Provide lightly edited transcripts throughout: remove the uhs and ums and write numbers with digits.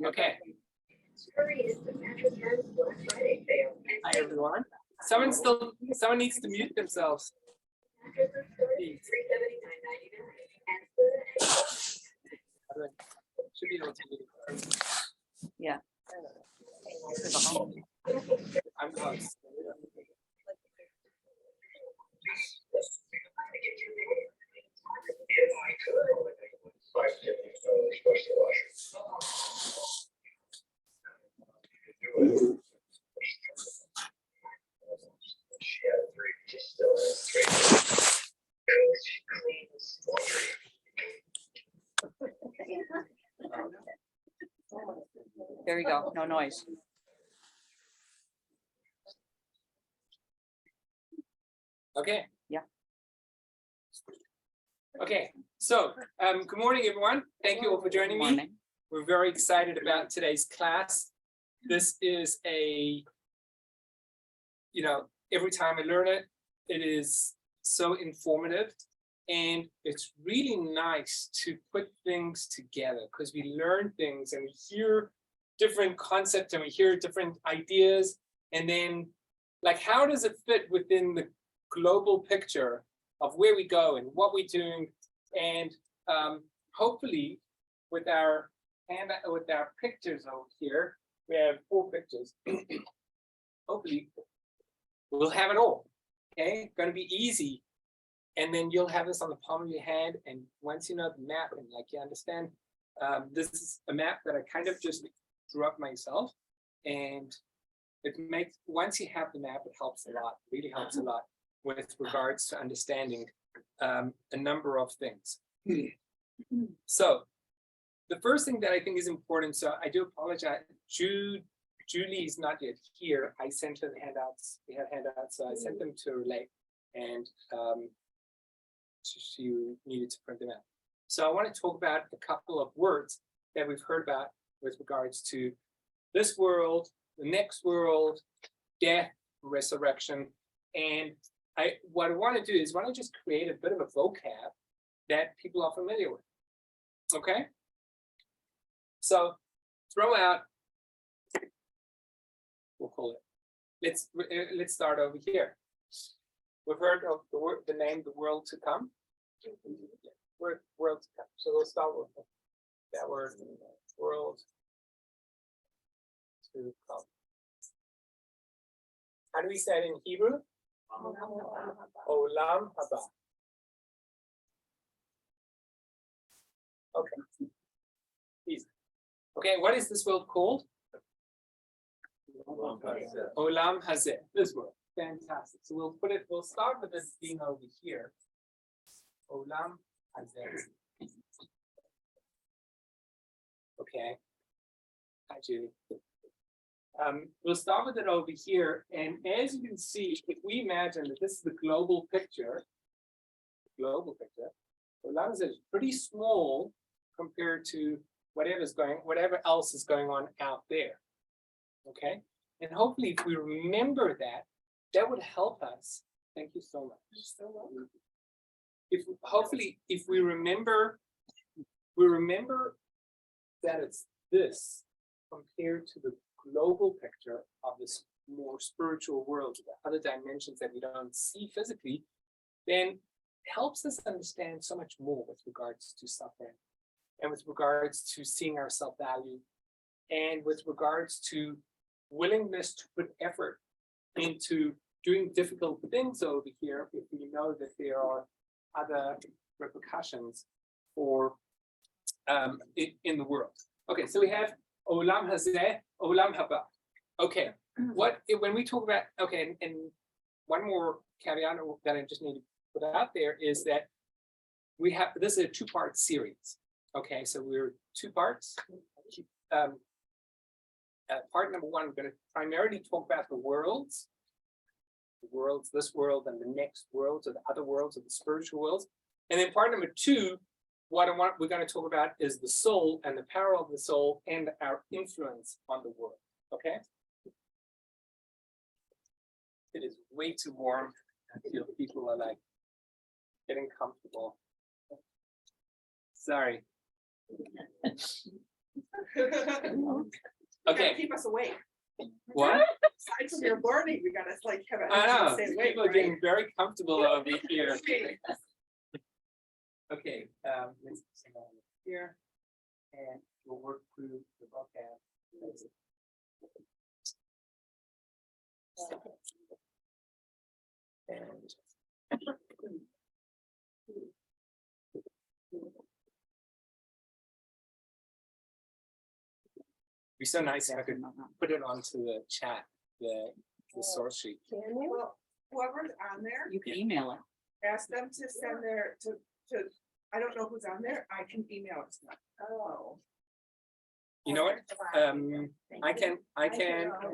Okay. Hi everyone. Someone needs to mute themselves. Please. Should be able to mute. Yeah. I'm close. There we go. No noise. Okay. Yeah. Okay. So, good morning, everyone. Thank you all for joining me. We're very excited about today's class. This is every time I learn it, it is so informative. And it's really nice to put things together because we learn things and we hear different concepts and we hear different ideas. And then, like, how does it fit within the global picture of where we go and what we're doing? And hopefully, with our pictures over here, we have 4 pictures. Hopefully, we'll have it all. Okay, going to be easy. And then you'll have this on the palm of your hand. And once you know the map and like you understand, this is a map that I kind of just drew up myself. And it makes, once you have the map, it helps a lot, really helps a lot with regards to understanding a number of things. So the first thing that I think is important, so I do apologize, Julie is not yet here. I sent her the handouts, we had handouts, so I sent them to her late. And she needed to print them out. So I want to talk about a couple of words that we've heard about with regards to this world, the next world, death, resurrection. And what I want to do is want to just create a bit of a vocab that people are familiar with. Okay? So throw out, we'll call it. Let's start over here. We've heard of the name, the world to come. World to come. So we'll start with that word, world to come. How do we say it in Hebrew? Olam haba. Okay. Easy. Okay, what is this world called? Olam hazeh. This world. Fantastic. So we'll start with this being over here. Olam hazeh. Okay. Hi, Judy. We'll start with it over here. And as you can see, if we imagine that this is the global picture, Olam hazeh is pretty small compared to whatever else is going on out there. Okay. And hopefully if we remember that would help us. Thank you so much. If we remember that it's this compared to the global picture of this more spiritual world, the other dimensions that we don't see physically, then it helps us understand so much more with regards to suffering and with regards to seeing our self-value and with regards to willingness to put effort into doing difficult things over here if we know that there are other repercussions for in the world. Okay, so we have Olam hazeh, Olam haba. Okay, when we talk about, okay, and one more caveat that I just need to put out there is that this is a 2-part series. Okay, so we're 2 parts. Part number 1, we're going to primarily talk about the worlds, this world and the next worlds, or the other worlds, or the spiritual worlds. And then part number 2, we're going to talk about is the soul and the power of the soul and our influence on the world. Okay? It is way too warm. I feel people are like getting comfortable. Sorry. Gotta Okay, keep us awake. what? Aside from your learning, we gotta like have it. I know, stay awake, people are right? getting very comfortable over here. Okay, let's see here. And we'll work through the vocab. And be so nice if I could put it onto the chat, the source sheet. Well, whoever's on there, You can email it. ask them to send their, to, I don't know who's on there, I can email it to them. Oh. You know what? I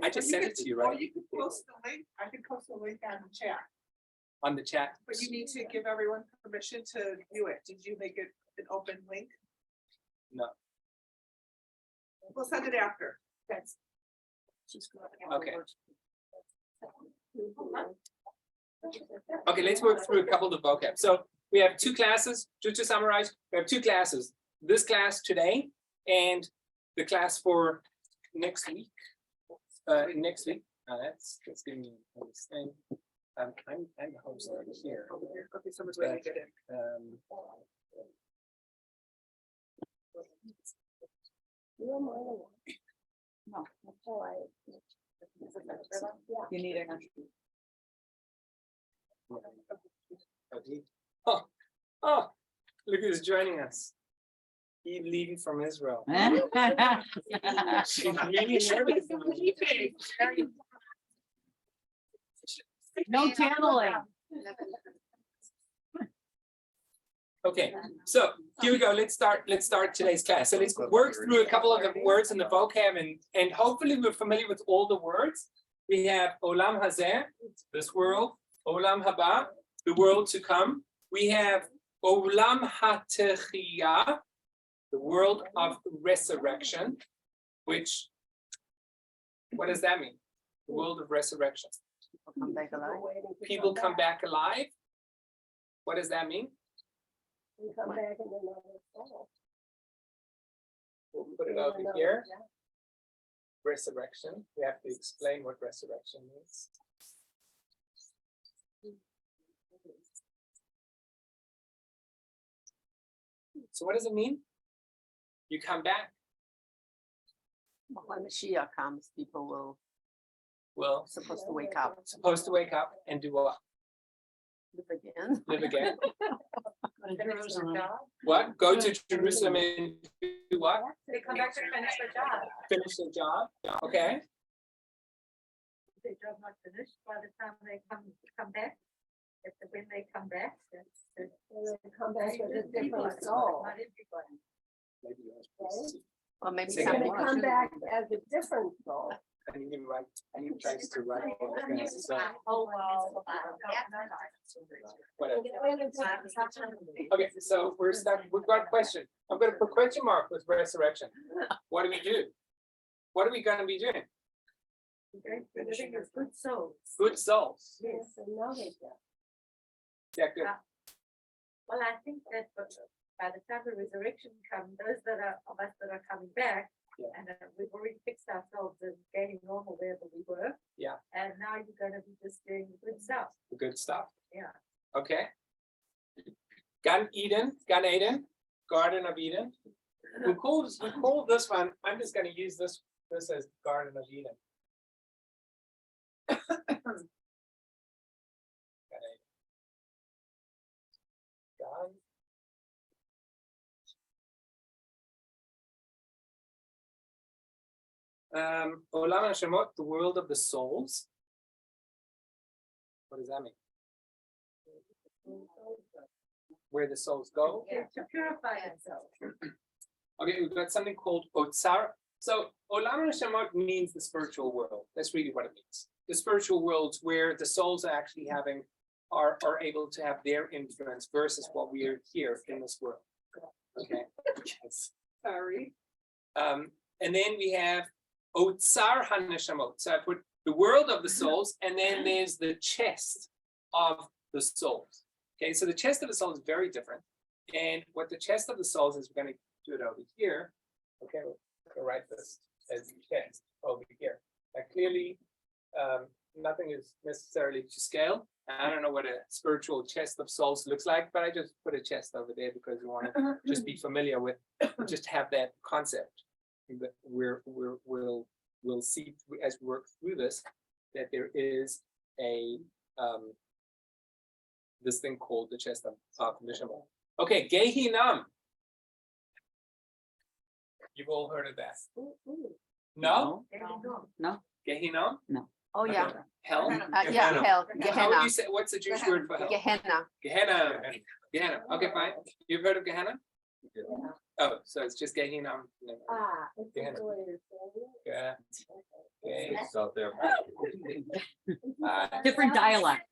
just sent it to you, right? You can post the link, I can post the link on the chat, On the chat. but you need to give everyone permission to view it. Did you make it an open link? No. We'll send it after. That's. Okay. Okay, let's work through a couple of vocab. So we have two classes, just to summarize, we have two classes. This class today and the class for next week. That's giving me this thing. I'm the host over here. Okay, someone's waiting to get in. No. You need it. Oh, look who's joining us. He's leaving from Israel. She's really nervous. No channeling. Okay, so here we go. Let's start today's class. So let's work through a couple of the words in the vocab, and hopefully we're familiar with all the words. We have Olam Hazeh, this world, Olam Haba, the world to come. We have Olam HaTechiyah, the world of resurrection, which, what does that mean? The world of resurrection. Come back alive. People come back alive. What does that mean? Come back in another soul. We'll put it over here. Resurrection. We have to explain what resurrection means. So what does it mean? You come back. When Mashiach comes, people Well, supposed to wake up, and do what? live again. Live again. What? Go to Jerusalem and do what? They come back to finish their job. Finish the job. Okay. If their job not finished, by the time they come back, when they come back, that's. Come back with a People different are soul. Not everybody. Maybe yours. Or maybe Say some again. come back as a different soul. I need to write. I need to try to write all the things. So, Oh, well. whatever. Okay, so we're stuck. We've got a question. I'm going to put question mark with resurrection. What do we do? What are we going to be doing? Living as good souls. Good souls. Yes, and now they do. Yeah, good. Well, I think that by the time the resurrection comes, those of us that are coming back, Yeah. and we've already fixed ourselves as gaining normal wherever we were. Yeah. And now you're gonna be just doing the good stuff. The good stuff. Yeah. Okay. Gan Eden, Garden of Eden. We call this one. I'm just going to use this as Garden of Eden. God. Olam HaShemot, the world of the souls. What does that mean? Where the souls go. Yeah, to purify themselves. Okay, we've got something called Otsar. So Olam HaShemot means the spiritual world. That's really what it means. The spiritual worlds where the souls are actually are able to have their influence versus what we are here in this world. Okay. Yes. Sorry. And then we have Otsar HaNeshamot. So I put the world of the souls, and then there's the chest of the souls. Okay, so the chest of the soul is very different. And what the chest of the souls is, we're gonna do it over here. Okay, we'll write this as the chest over here. Now clearly, nothing is necessarily to scale. I don't know what a spiritual chest of souls looks like, but I just put a chest over there because we want to just be familiar with, just have that concept. That we'll see as we work through this, that there is a this thing called the chest of Neshama. Okay, Gehinam. You've all heard of that. No? There you go. No, Gehinam? oh, yeah. Hell? Yeah, hell, How would Gehenna, you say, what's the Jewish word for hell? Gehenna. Gehenna. Gehenna. Okay, fine. You've heard of Gehenna? Oh, so it's just Gehinam. No. Ah, it's Gehenna. the way you're saying Yeah. Okay. It's out there. Different dialect.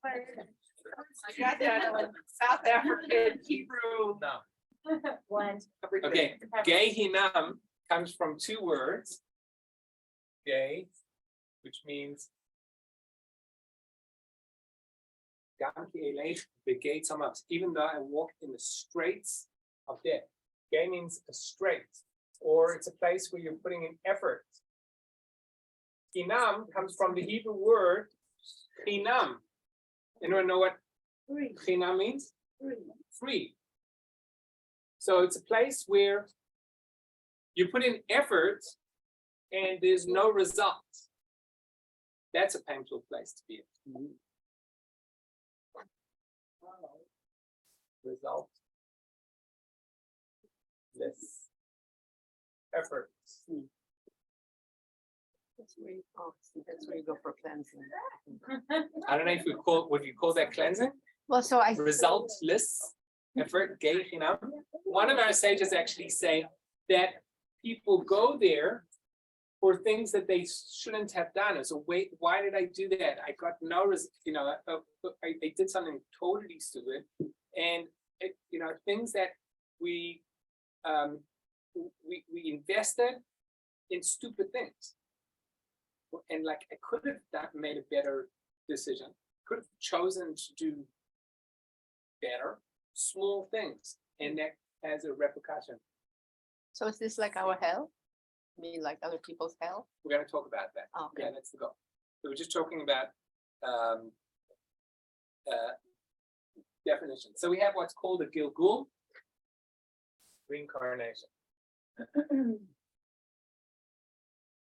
I got that South African Hebrew. No. it. One. Okay, Gehinam comes from two words. Gay, which means the gates of ups. Even though I walk in the straits of death. Gay means a strait, or it's a place where you're putting in effort. Hinam comes from the Hebrew word chinam. Anyone know what Three. chinam means? Three. Free. So it's a place where you put in effort and there's no result. That's a painful place to be in. Result. Less effort. That's where you, oh, that's where you go for cleansing. I don't know if would you call that cleansing? Well, so I. Resultless effort, gay chinam. One of our sages actually say that people go there for things that they shouldn't have done. So wait, why did I do that? I got no, I did something totally stupid, and things that we invested in stupid things, and like I could have made a better decision. Could have chosen to do better, small things, and that has a repercussion. So is this like our hell? I mean, like other people's hell? We're going to talk about that. Oh, Yeah, that's the goal. So we're just talking about definition. So we have what's called a Gilgul, reincarnation.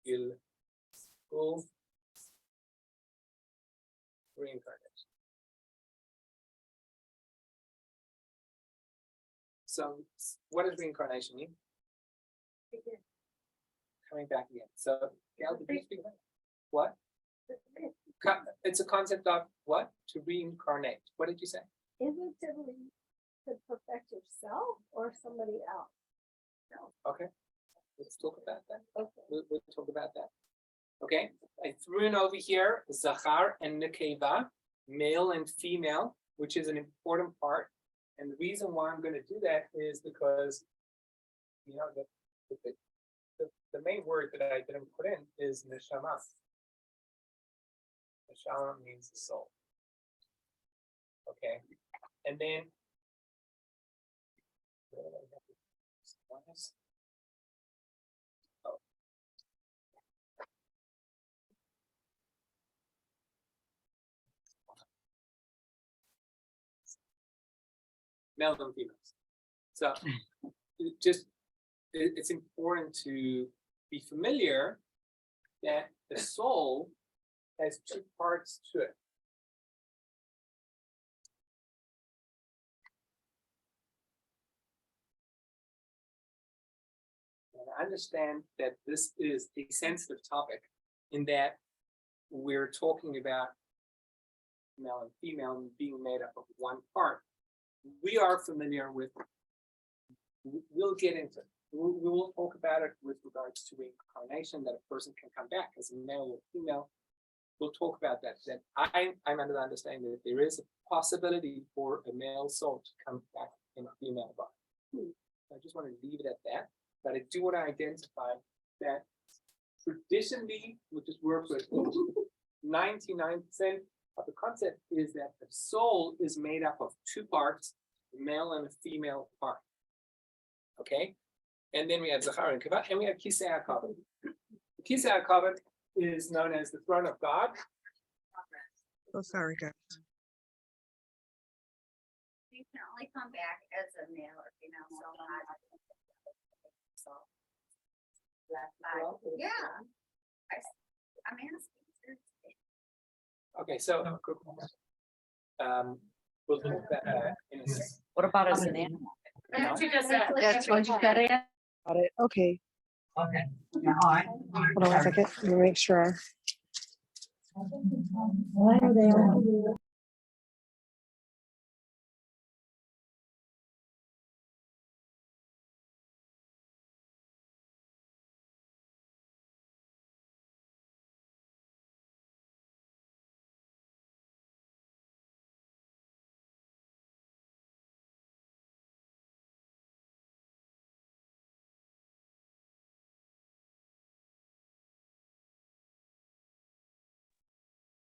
Gilgul, reincarnation. So what does reincarnation mean? Coming back again. So Gal, did you speak about it? What? It's a concept of what? To reincarnate. What did you say? Is it to perfect yourself or somebody else? Okay, let's talk about that. Okay. We'll talk about that. Okay, I threw in over here Zachar and Nekeva, male and female, which is an important part. And the reason why I'm going to do that is because, the main word that I didn't put in is neshama. Neshama means the soul. Okay, and then oh. Male and females. So it's important to be familiar that the soul has two parts to it. And I understand that this is a sensitive topic in that we're talking about male and female being made up of one part. We are familiar with, we'll get into it. We will talk about it with regards to reincarnation, that a person can come back as a male or female. We'll talk about that. That I'm under the understanding that there is a possibility for a male soul to come back in a female body. I just want to leave it at that. But I do want to identify that traditionally, which is work with 99% of the concept is that the soul is made up of two parts. a male and a female part. Okay, and then we have Zachar and Kavod, and we have Kisei HaKavod. Kisei HaKavod is known as the throne of God. Oh, sorry, guys. You can only come back as a male or female, so not. So. Yeah. I'm asking. Okay, so we'll look at that in a second. What about as an animal? No? That's what you said. Got it. Okay. Okay. Hold on 1 second. Let me make sure.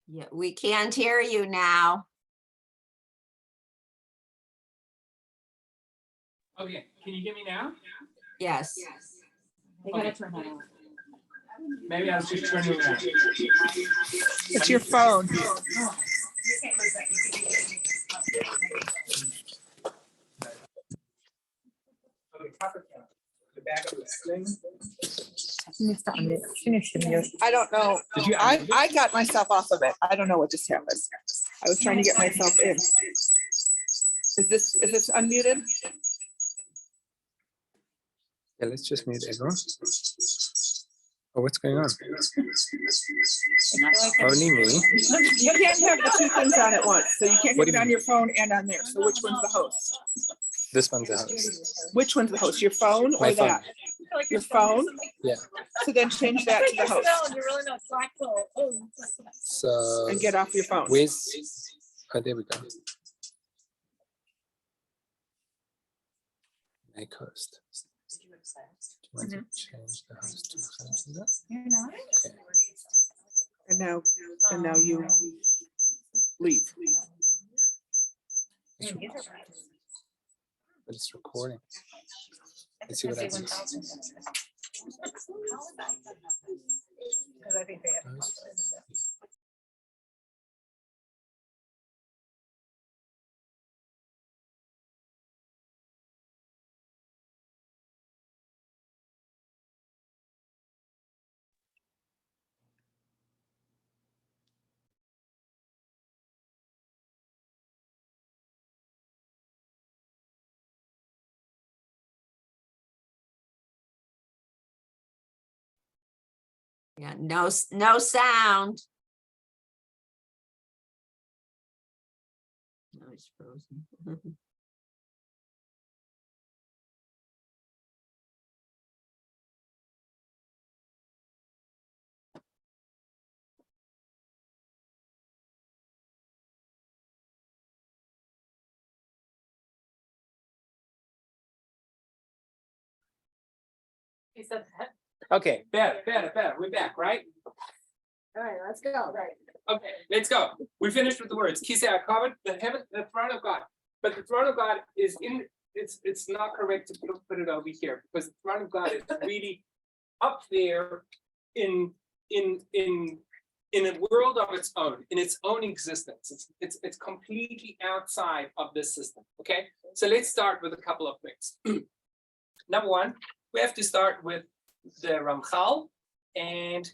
Yeah, we can't hear you now. Okay, can you hear me now? Yes. They gotta turn that on. Maybe I was just turning it around. It's your phone. Okay, copper count. The back of the sling. I don't know. Did you I unmute it? got myself off of it. I don't know what just happened. I was trying to get myself in. Is this unmuted? Yeah, let's just mute everyone. Oh, what's going on? Only me. You can't have the two things on at once. So you can't What have do it you on your phone and on there. So which one's the host? This one's the host. Which one's the host? Your phone My or phone. that? Your phone? Yeah. So then change that to the host So and get off your phone. where's, oh, there we go. Make host. Do you want to change the host to that? Okay. And now you leave. But it's recording. Let's see what happens. Yeah, no, no sound. No, it's frozen. Okay, better. We're back, right? All right, let's go. Right. Okay, let's go. We finished with the words. Kisei HaKavod, the throne of God. But the throne of God is it's not correct to put it over here because the throne of God is really up there in a world of its own, in its own existence. It's completely outside of this system. Okay, so let's start with a couple of things. Number one, we have to start with the Ramchal, and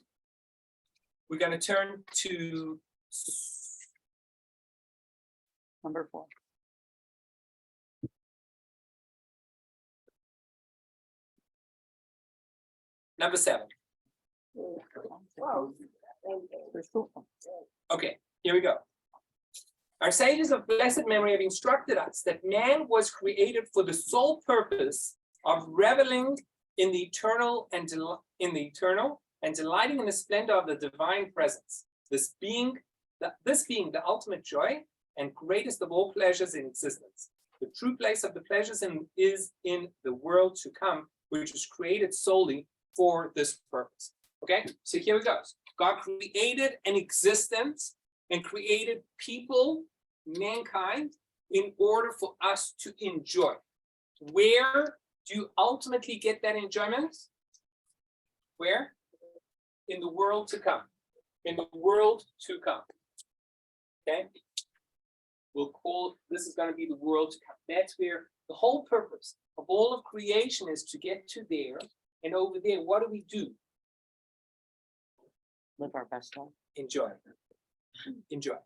we're going to turn to Number 4. number 7. Whoa. Okay, here we go. Our sages of blessed memory have instructed us that man was created for the sole purpose of reveling in the eternal and delighting in the splendor of the divine presence. This being the ultimate joy and greatest of all pleasures in existence. The true place of the pleasures is in the world to come, which was created solely for this purpose. Okay, so here it goes. God created an existence and created people, mankind, in order for us to enjoy. Where do you ultimately get that enjoyment? Where? In the world to come. In the world to come. Okay? We'll call, this is going to be the world to come. That's where the whole purpose of all of creation is to get to there. And over there, what do? Live our best life. Enjoy. Enjoy.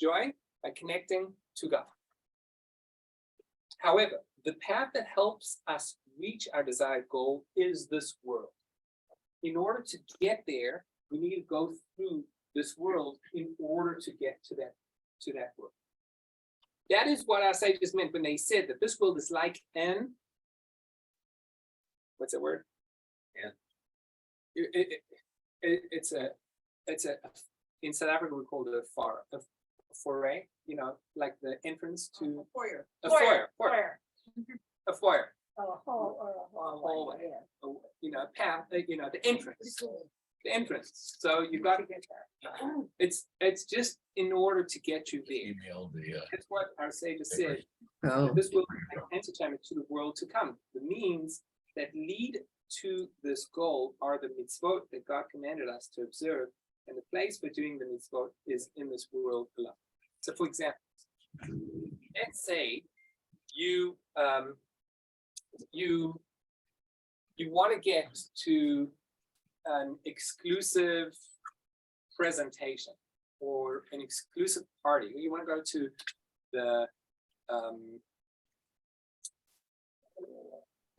Joy by connecting to God. However, the path that helps us reach our desired goal is this world. In order to get there, we need to go through this world in order to get to that world. That is what our sages meant when they said that this world is like an, what's that word? Yeah. It's a in South Africa we call it a foray, you know, like the entrance to Foyer. a foyer, a foyer, Oh, a hall or a hallway. hallway, you know, path, you know, the entrance. So you got to get there. It's just in order to get you there. That's what our sages said. Oh, This will be an entertainment to the world to come. The means that lead to this goal are the mitzvot that God commanded us to observe, and the place for doing the mitzvot is in this world alone. So, for example, let's say you want to get to an exclusive presentation or an exclusive party. You want to go to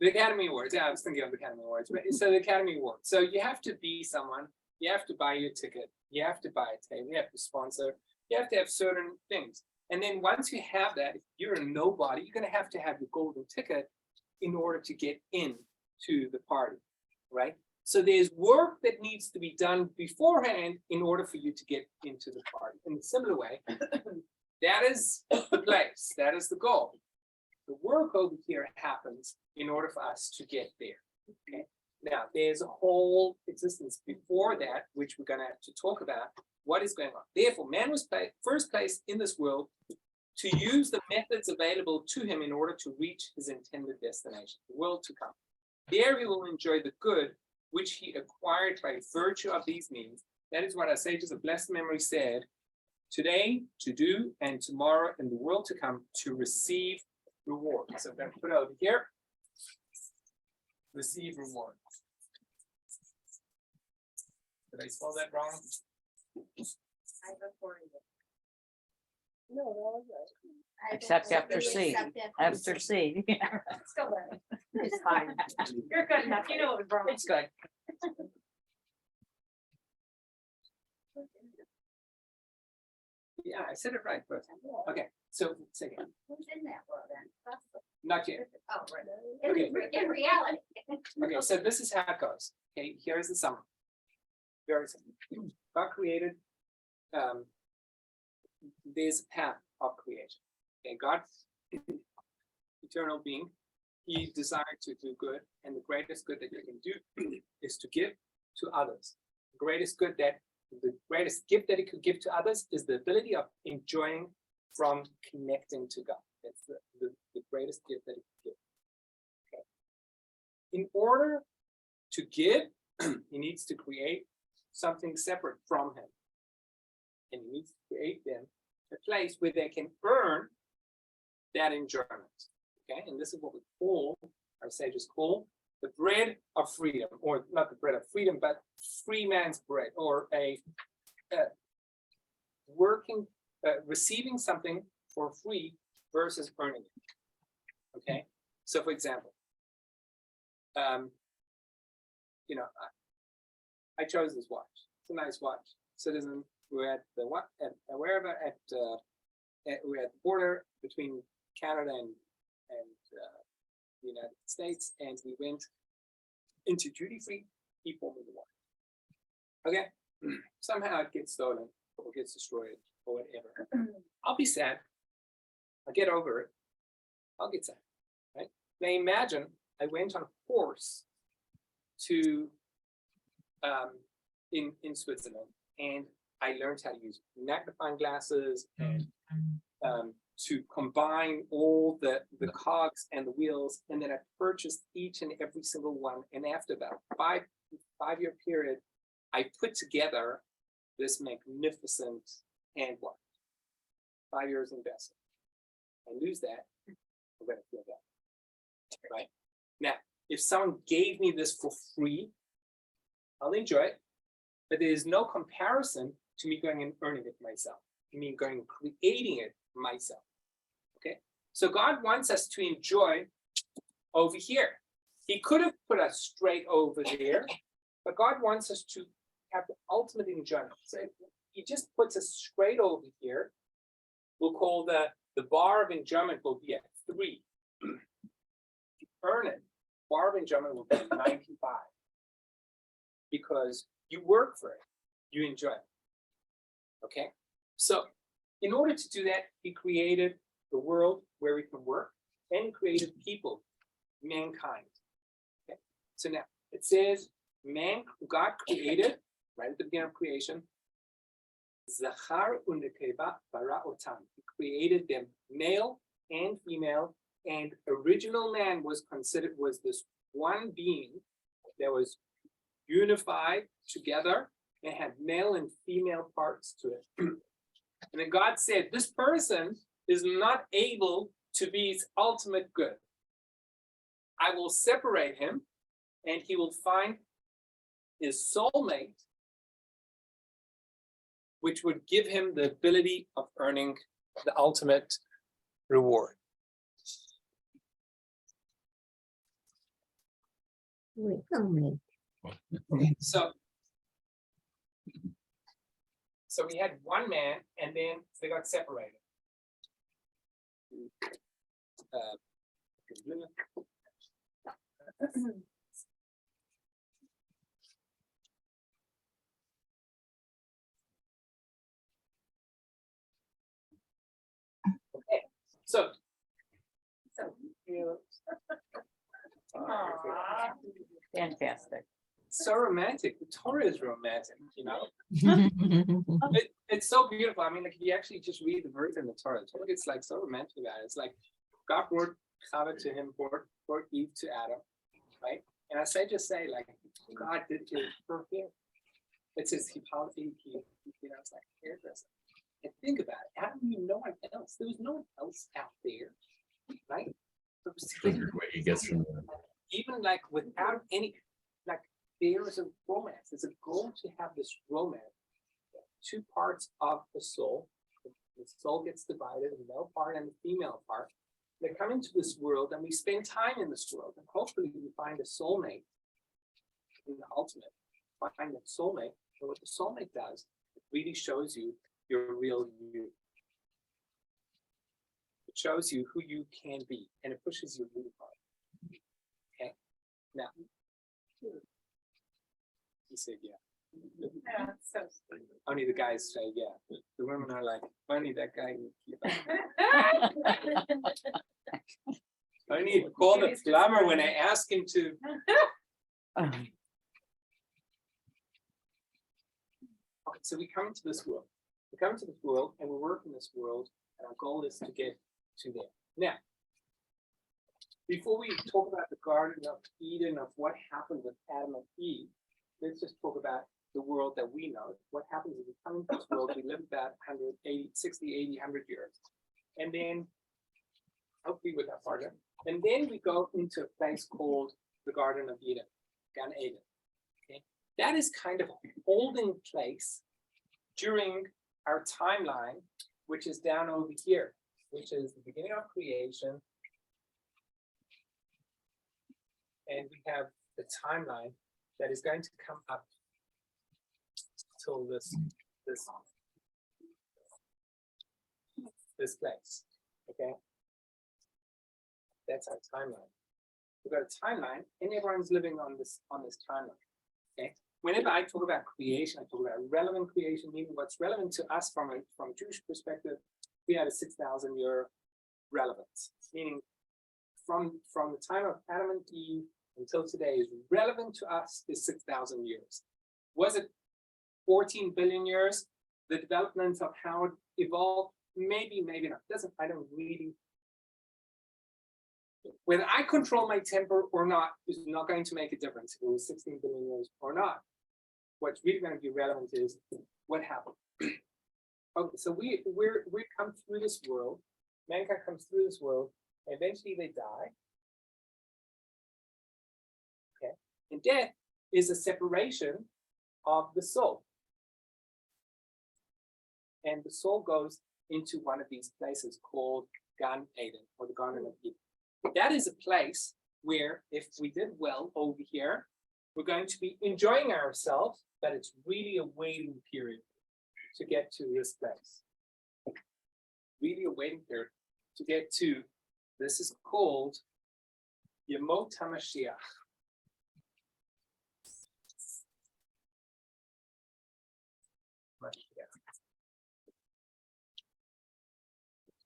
the Academy Awards. Yeah, I was thinking of the Academy Awards. But so the Academy Awards. So you have to be someone. You have to buy your ticket. You have to buy a table. You have to sponsor. You have to have certain things. And then once you have that, if you're a nobody, you're going to have your golden ticket in order to get in to the party, right? So there's work that needs to be done beforehand in order for you to get into the party. In a similar way, that is the place. That is the goal. The work over here happens in order for us to get there. Okay. Now, there's a whole existence before that, which we're going to have to talk about. What is going on? Therefore, man was first placed in this world to use the methods available to him in order to reach his intended destination, the world to come. There he will enjoy the good which he acquired by virtue of these means. That is what our sages of blessed memory said: today to do, and tomorrow in the world to come to receive reward. So I'm going to put it over here. Receive reward. Did I spell that wrong? I before you. No, that was right. Except after C. After C. Still learning. It's fine. You're good enough. You know it was wrong. It's good. Yeah, I said it right first. Okay, so second, Who's in that world then? That's the- not yet. Oh, right. Okay. In reality. Okay, so this is how it goes. Okay, here's the summary. Very simple. God created, there's a path of creation. Okay, God, eternal being, he desired to do good, and the greatest good that you can do is to give to others. The greatest gift that he could give to others is the ability of enjoying from connecting to God. That's the greatest gift that he could give. Okay. In order to give, he needs to create something separate from him. And he needs to create them a place where they can earn that enjoyment. Okay, and this is what we call, our sages call, the bread of freedom, or not the bread of freedom, but free man's bread, or receiving something for free versus earning it. Okay, so for example, you know, I chose this watch. It's a nice watch. Citizen, we're at the we're at the border between Canada and the United States, and we went into duty free. He pulled me the watch. Okay, somehow it gets stolen or gets destroyed or whatever. I'll be sad. I'll get over it. I'll get sad. Right? Now imagine I went on a course to in Switzerland, and I learned how to use magnifying glasses and to combine all the cogs and the wheels, and then I purchased each and every single one. And after that five-year period, I put together this magnificent handwork. 5 years investment. I lose that, I'm gonna feel that. Right? Now, if someone gave me this for free, I'll enjoy it, but there is no comparison to me going and earning it myself, me going and creating it myself. Okay, so God wants us to enjoy over here. He could have put us straight over there, but God wants us to have the ultimate enjoyment. So if He just puts us straight over here, we'll call the bar of enjoyment will be at 3. If you earn it, bar of enjoyment will be 95. Because you work for it, you enjoy it. Okay, so in order to do that, He created the world where we can work, and He created people, mankind. Okay, so now it says God created, right at the beginning of creation, Zachar undekeva bara otam. He created them male and female, and original man was this one being that was unified together and had male and female parts to it. And then God said, this person is not able to be his ultimate good. I will separate him, and he will find his soulmate, which would give him the ability of earning the ultimate reward. So we had one man, and then they got separated. Okay, so Fantastic. so romantic. The Torah is romantic, you know. It's so beautiful. I mean, like if you actually just read the verse in the Torah, it's like so romantic about it. It's like God brought Chava to him, brought Eve to Adam, right? And as I just say, like God did it for him. It's his it's like hairdresser. And think about it. Adam knew no one else. There was no one else out there, right? It was Figured what he gets from the even like without any, like there is a romance. There's a goal to have this romance. 2 parts of the soul. The soul gets divided, the male part and the female part. They come into this world, and we spend time in this world, and hopefully we find a soulmate in the ultimate. Find that soulmate, and what the soulmate does, it really shows you your real you. It shows you who you can be, and it pushes you really hard. Okay, now he said, "Yeah." Yeah, it's so sweet. Only the guys say, "Yeah." The women are like, "Only that guy." I need to call the plumber when I ask him to. Okay, so we come into this world. We come into this world, and we work in this world, and our goal is to get to there. Now, before we talk about the Garden of Eden, of what happened with Adam and Eve, let's just talk about the world that we know. What happens is we come into this world, we live about 180, 60, 80, 100 years. And then, hopefully with our partner, and then we go into a place called the Garden of Eden, Gan Eden. Okay? That is kind of a holding place during our timeline, which is down over here, which is the beginning of creation. And we have the timeline that is going to come up till this place. Okay, that's our timeline. We've got a timeline, and everyone's living on this timeline. Okay, whenever I talk about creation, I talk about relevant creation, meaning what's relevant to us from a Jewish perspective. We had a 6,000 year relevance, meaning from the time of Adam and Eve until today is relevant to us is 6,000 years. Was it 14 billion years? The development of how it evolved, maybe not. Doesn't, I don't really. Whether I control my temper or not is not going to make a difference if it was 16 billion years or not. What's really going to be relevant is what happened. Okay, so we come through this world, mankind comes through this world, and eventually they die. Okay, and death is a separation of the soul. And the soul goes into one of these places called Gan Eden, or the Garden of Eden. That is a place where if we did well over here, we're going to be enjoying ourselves, but it's really a waiting period to get to this place. Really a waiting period to get to, this is called Yemot HaMashiach.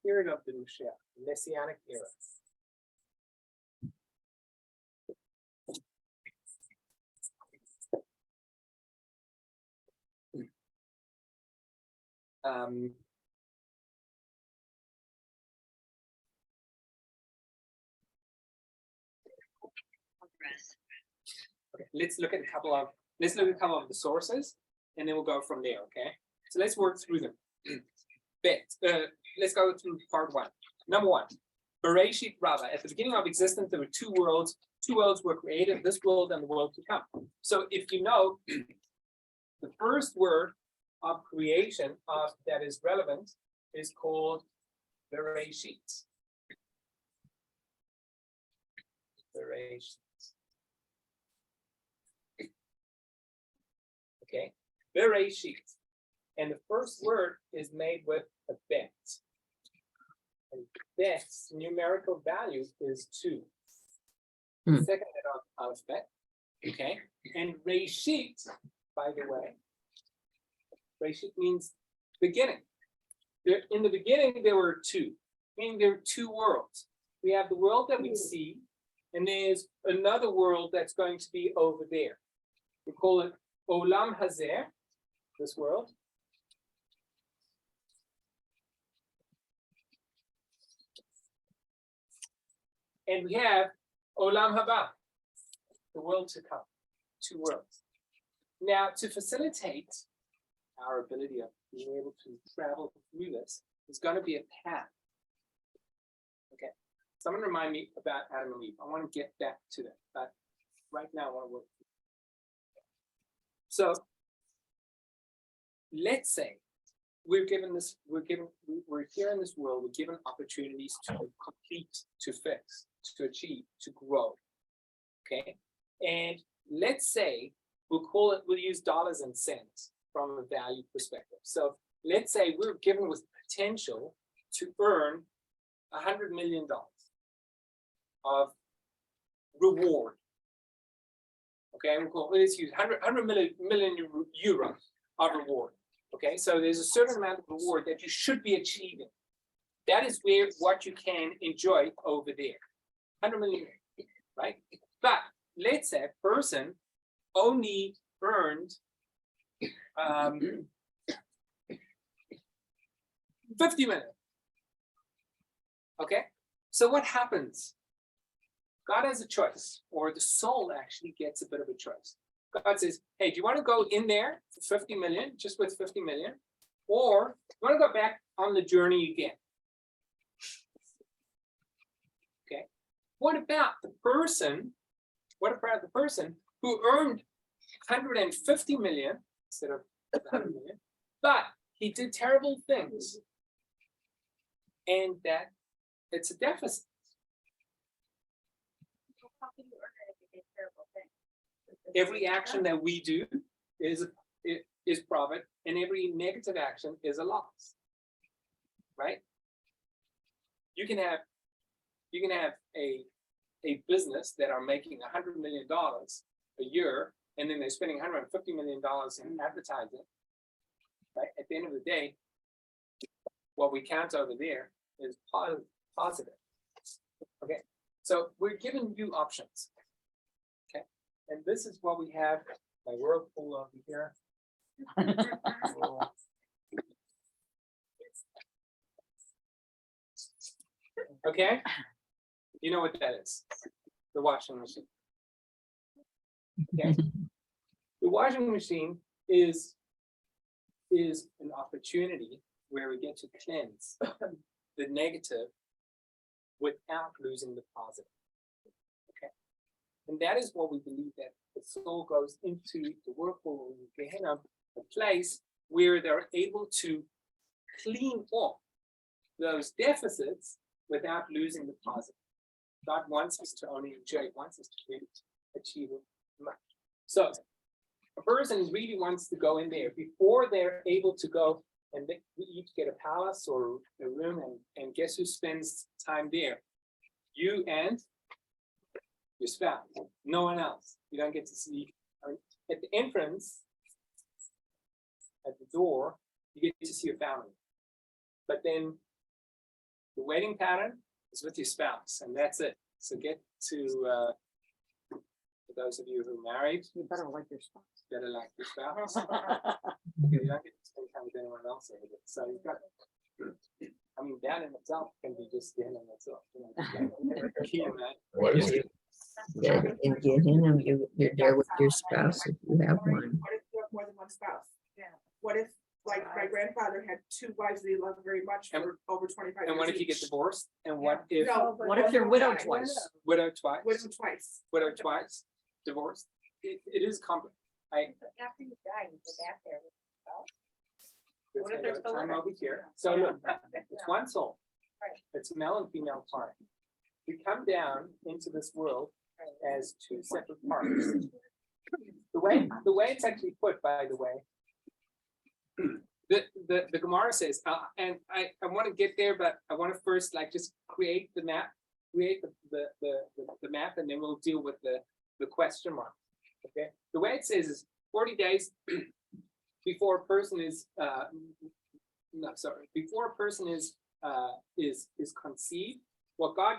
Period of the Mashiach, the Messianic era. Okay, let's look at a couple of the sources, and then we'll go from there. Okay, so let's work through them. Let's go through part one. Number one, Bereshit Rabbi. At the beginning of existence, there were two worlds. Two worlds were created: this world and the world to come. So, if you know, the first word of creation that is relevant is called Bereshit. Bereshit. Okay, Bereshit. And the first word is made with a bet. And bet's numerical value is 2. The second letter of alphabet. Okay, and Reshit, by the way, Reshit means beginning. In the beginning, there were two, meaning there are two worlds. We have the world that we see, and there's another world that's going to be over there. We call it Olam Hazeh, this world. And we have Olam Haba, the world to come, two worlds. Now, to facilitate our ability of being able to travel through this, there's going to be a path. Okay, someone remind me about Adam and Eve. I want to get back to that, but right now I want to work. So, let's say we're here in this world, we're given opportunities to complete, to fix, to achieve, to grow. Okay, and let's say we'll use dollars and cents from a value perspective. So let's say we're given with potential to earn $100 million of reward. Okay, let's use 100 million euros of reward. Okay, so there's a certain amount of reward that you should be achieving. That is what you can enjoy over there. 100 million, right? But let's say a person only earned 50 million. Okay, so what happens? God has a choice, or the soul actually gets a bit of a choice. God says, hey, do you want to go in there for 50 million, just with 50 million? Or do you want to go back on the journey again? Okay. What about the person who earned 150 million instead of 100 million, but he did terrible things, and that it's a deficit? How can you earn it if you did terrible things? Every action that we do is profit, and every negative action is a loss. Right? You can have a business that are making $100 million a year, and then they're spending $150 million in advertising. Right? At the end of the day, what we count over there is positive. Okay, so we're giving you options. Okay, and this is what we have. My whirlpool over here. Okay? You know what that is? The washing machine. Okay? The washing machine is an opportunity where we get to cleanse the negative without losing the positive. Okay? And that is what we believe, that the soul goes into the workpool of Gehenna, a place where they're able to clean off those deficits without losing the positive. God wants us to only enjoy, wants us to really achieve much. So a person really wants to go in there before they're able to go, and we each get a palace or a room, and guess who spends time there? You and your spouse, no one else. You don't get to see. I mean, at the entrance, at the door, you get to see your family. But then the wedding pattern is with your spouse, and that's it. So get to, for those of you who are married, You better like your spouse. better like your spouse. You don't get to spend time with anyone else over there. So you've got, I mean, that in itself can be just in itself. You know, What is it? Yeah, in Gehenna, you're there with your spouse if you have one. What if you have more than one spouse? Yeah. What if, like, my grandfather had 2 wives that he loved very much for over 25 years? And what if you get each? divorced? And what if No, What if you're widowed died? twice? widowed twice? Widowed twice. Widowed twice? Divorced? It is complicated. After you die, you go back there. There's What if a they're still time living? over here. So look, it's one soul. Right. It's a male and female part. We come down into this world as 2 separate parts. The way it's actually put, by the way, the Gemara says, and I want to get there, but I want to first just create the map, create the map, and then we'll deal with the question mark. Okay, the way it says is 40 days before a person is before a person is conceived. What God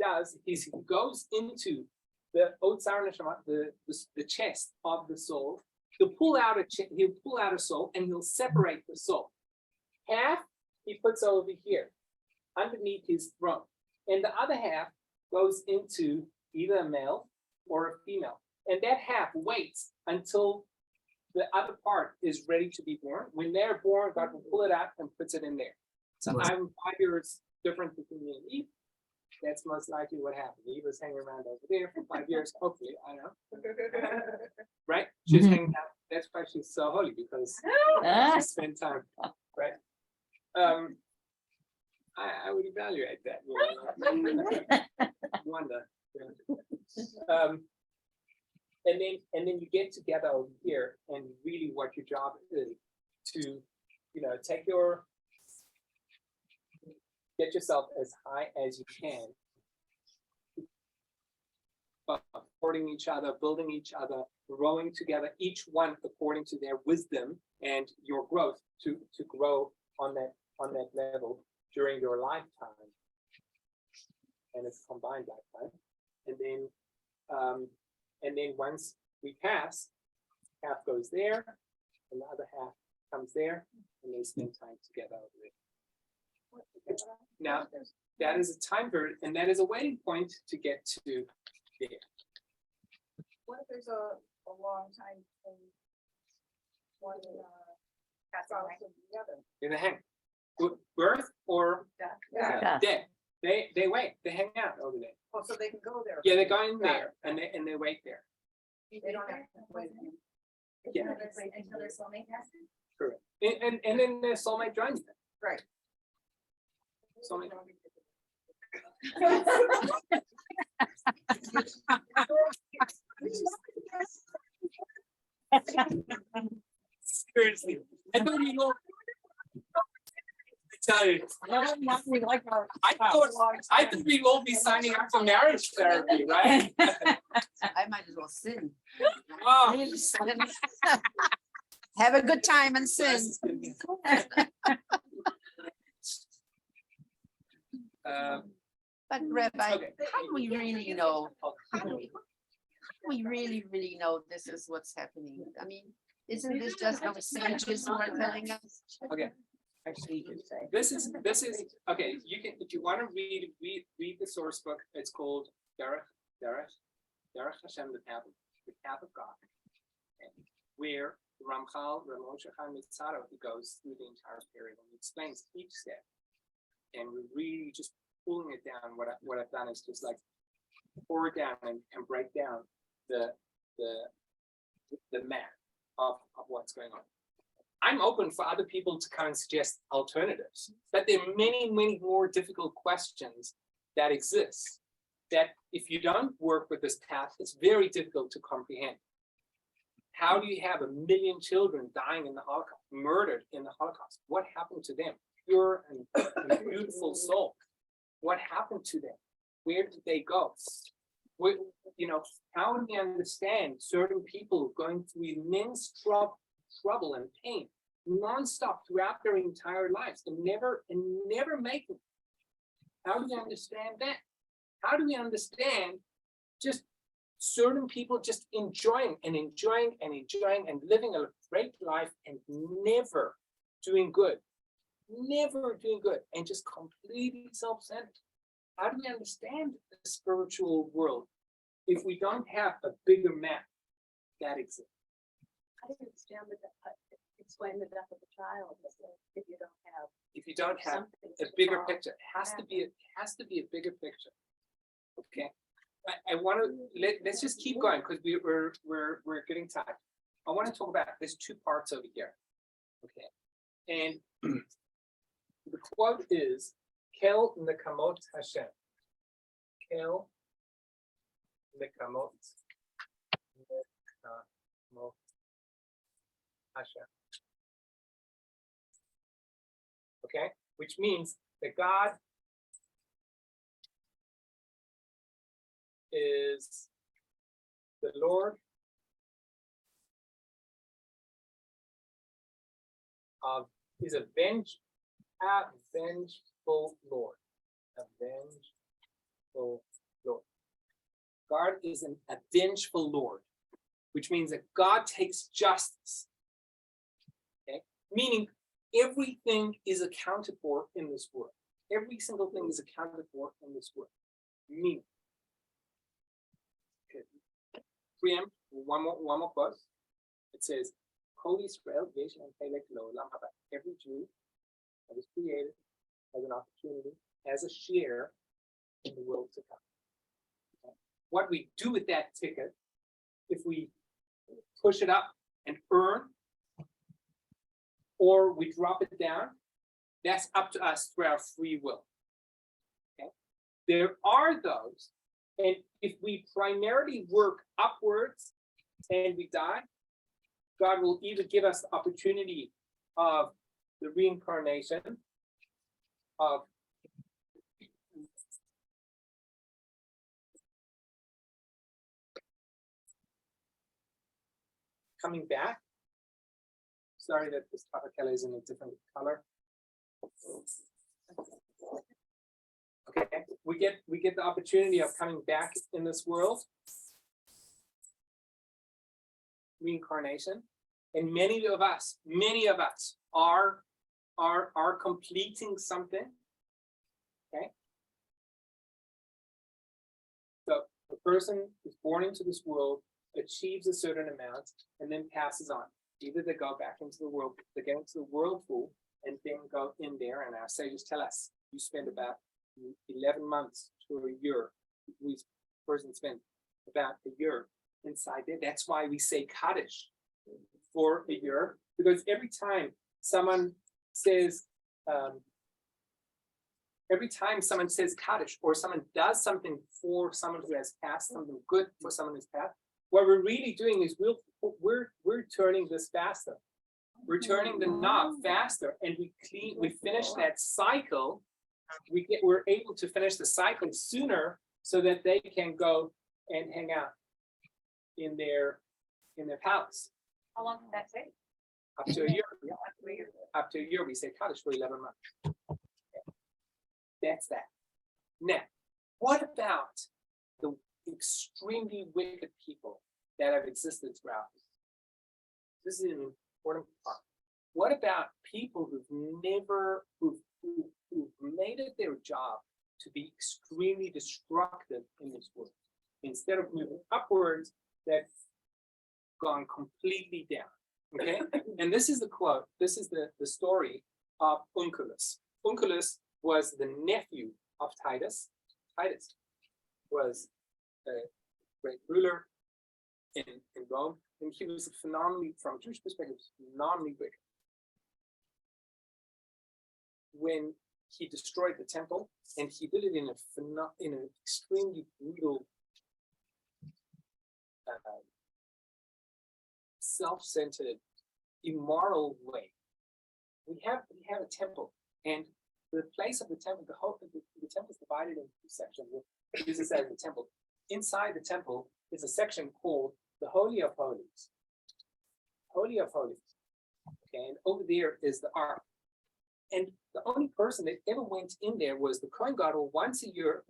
does is he goes into the Otsar Neshama, the chest of the soul. He'll pull out a soul, and he'll separate the soul. Half he puts over here underneath his throne, and the other half goes into either a male or a female. And that half waits until the other part is ready to be born. When they're born, God will pull it out and puts it in there. So Wow. I'm 5 years different between me and Eve. That's most likely what happened. Eve was hanging around over there for 5 years, hopefully, I don't know, right? She's Mhm. hanging out. That's why she's so holy, because Ah. she spent time, right? I would evaluate that. Wonder. And then you get together over here, and really what your job is to, get yourself as high as you can, supporting each other, building each other, growing together, each one according to their wisdom and your growth to grow on that level during your lifetime. And it's combined lifetime. And then once we pass, half goes there, and the other half comes there, and they spend time together over there. Now, that is a time period, and that is a waiting point to get to there. What if there's a long time between one spouse and the other? In the hang, birth or Yeah. death, they wait, they hang out over there. Oh, so they can go there. Yeah, they go in there and they wait there. They don't have to wait. Yeah. Until their soulmate passes? Correct. And then the soulmate joins them. Right. Soulmate. Seriously, I thought we all. I tell you, I thought we'd all be signing up for marriage therapy, right? I might as well sin. Oh, Have a good time and sin. But Rabbi, Okay. how do we really know? How do we really know this is what's happening? I mean, isn't this just those sages who are telling us? Okay, Actually, you say. This is, okay, you can, if you want to read the source book, it's called Derech Hashem, the path of God. Okay. Where Ramchal, Ramosha Chaim Mitzado, he goes through the entire period and he explains each step. And we're really just pulling it down. What I've done is just like pour it down and break down the map of what's going on. I'm open for other people to come and suggest alternatives, but there are many, many more difficult questions that exist that if you don't work with this path, it's very difficult to comprehend. How do you have 1 million children dying in the Holocaust, murdered in the Holocaust? What happened to them? Pure and beautiful soul. What happened to them? Where did they go? How do we understand certain people going through immense trouble and pain nonstop throughout their entire lives and never making it? How do we understand that? How do we understand just certain people just enjoying and living a great life and never doing good and just completely self-centered? How do we understand the spiritual world if we don't have a bigger map that exists? I don't understand explain the death of a child if you If you don't have something a to bigger follow. picture, it has to be a bigger picture. Okay, I want to let's just keep going because we're getting tired. I want to talk about there's 2 parts over here. Okay, and the quote is Kel Nekamot Hashem. Kel Nekamot Hashem. Okay, which means that God is the Lord of, is a vengeful Lord. A vengeful Lord. God is a vengeful Lord, which means that God takes justice. Okay, meaning everything is accounted for in this world. Every single thing is accounted for in this world. Meaning, okay, preempt one more quote. It says, Kol Yisrael yesh lehem chelek le'olam haba. Every Jew that was created has an opportunity, has a share in the world to come. Okay. What we do with that ticket, if we push it up and earn, or we drop it down, that's up to us through our free will. Okay? There are those, and if we primarily work upwards and we die, God will either give us the opportunity of the reincarnation of coming back. Sorry that this Takakele is in a different color. Okay, we get the opportunity of coming back in this world, reincarnation, and many of us are completing something. Okay, so the person is born into this world, achieves a certain amount, and then passes on. Either they go back into the world, they get into the world pool, and then go in there, and our sages tell us, you spend about 11 months to a year. We person spent about a year inside there. That's why we say Kaddish for a year, because every time someone says Kaddish, or someone does something for someone who has passed, something good for someone who's passed, what we're really doing is we're turning this faster. We're turning the knob faster, and we finish that cycle. We're able to finish the cycle sooner so that they can go and hang out in their palace. How long can that take? Up to a year. Up to a year, we say Kaddish for 11 months. That's that. Now, what about the extremely wicked people that have existed throughout? This is an important part. What about people who've made it their job to be extremely destructive in this world? Instead of moving upwards, they've gone completely down. Okay, and this is the quote. This is the story of Onkelos. Onkelos was the nephew of Titus. Titus was a great ruler in Rome, and he was phenomenally, from a Jewish perspective, phenomenally wicked. When he destroyed the temple, and he did it in an extremely brutal, self-centered, immoral way. We have a temple, and the place of the temple, the temple is divided into two sections. This is as the temple. Inside the temple is a section called the Holy of Holies. Holy of Holies. Okay, and over there is the Ark. And the only person that ever went in there was the Kohen Gadol once a year,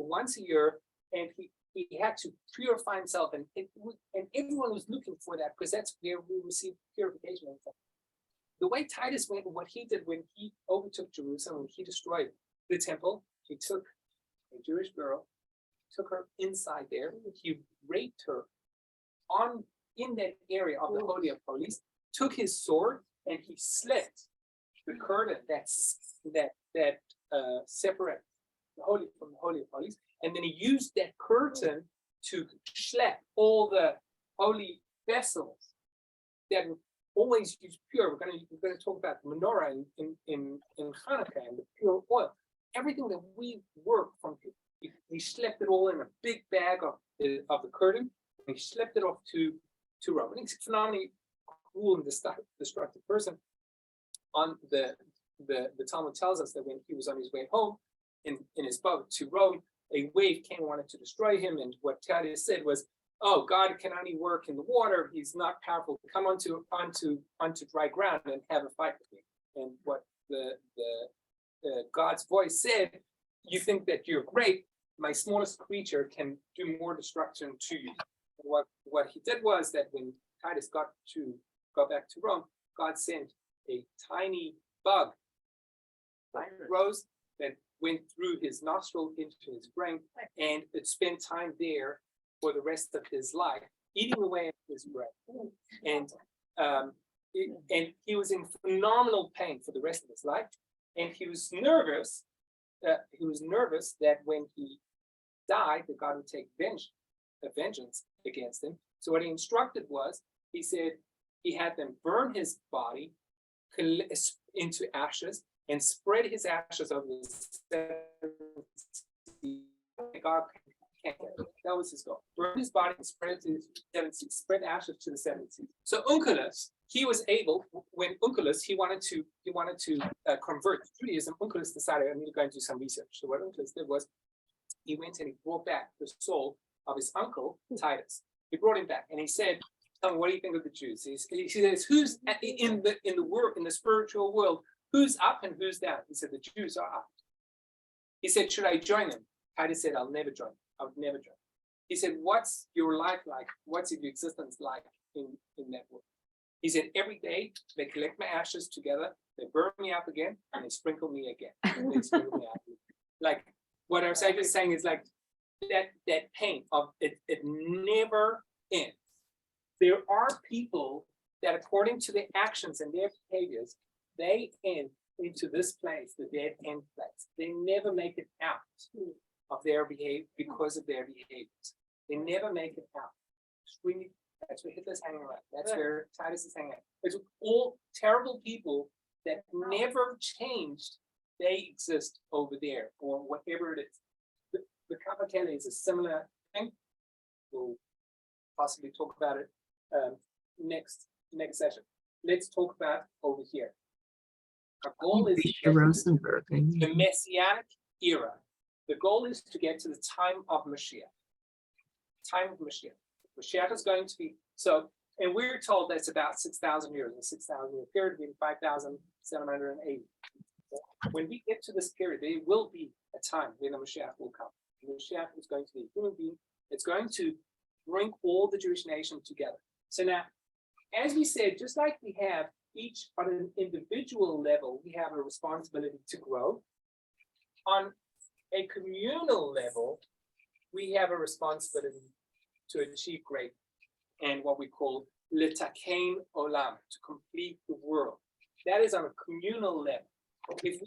and he had to purify himself, and everyone was looking for that because that's where we receive purification. The way Titus went, what he did when he overtook Jerusalem, when he destroyed the temple, he took a Jewish girl, took her inside there, he raped her in that area of the Holy of Holies, took his sword, and he slit the curtain that separated the Holy from the Holy of Holies, and then he used that curtain to schlep all the holy vessels that were always used pure. We're going to talk about the menorah in Hanukkah and the pure oil. Everything that we work from, he schlepped it all in a big bag of the curtain, and he schlepped it off to Rome. And he's a phenomenally cruel and destructive person. On the Talmud tells us that when he was on his way home in his boat to Rome, a wave came and wanted to destroy him. And what Titus said was, "Oh, God can only work in the water. He's not powerful. Come onto dry ground and have a fight with me." And what the God's voice said, "You think that you're great? My smallest creature can do more destruction to you." And what he did was that when Titus got back to Rome, God sent a tiny bug, rose, that went through his nostril into his brain, and it spent time there for the rest of his life, eating away at his brain. And he was in phenomenal pain for the rest of his life. And he was nervous. That when he died, that God would take vengeance against him. So what he instructed was, he said he had them burn his body into ashes and spread his ashes over the 7 seas. God can't get it. That was his goal. Burn his body and spread it to the 7 seas, spread ashes to the 7 seas. So Onkelos, he was able, when Onkelos, he wanted to convert to Judaism. Onkelos decided, I need to go and do some research. So what Onkelos did was, he went and he brought back the soul of his uncle, Titus. He brought him back and he said, "Tell me, what do you think of the Jews?" He says, "Who's in the world, in the spiritual world, who's up and who's down?" He said, "The Jews are up." He said, "Should I join them?" Titus said, "I'll never join. I would never join." He said, "What's your life like? What's your existence like in that world?" He said, "Every day they collect my ashes together, they burn me up again, and they sprinkle me again. They sprinkle me up." Like what I'm saying is like that pain of it never ends. There are people that, according to their actions and their behaviors, they end into this place, the dead end place. They never make it out of their behavior because of their behaviors. They never make it out. That's where Hitler's hanging around. That's where Titus is hanging out. It's all terrible people that never changed. They exist over there, or whatever it is. The Kapakele is a similar thing. We'll possibly talk about it next session. Let's talk about over here. Our goal is Mr. Rosenberg. the Messianic era. The goal is to get to the time of Mashiach. Time of Mashiach. Mashiach is going to be so, and we're told that's about 6,000 years. A 6,000 year period, being 5,780. When we get to this period, there will be a time when the Mashiach will come. The Mashiach is going to be a human being. It's going to bring all the Jewish nation together. So now, as we said, just like we have each on an individual level, we have a responsibility to grow. On a communal level, we have a responsibility to achieve great and what we call litakein olam, to complete the world. That is on a communal level. If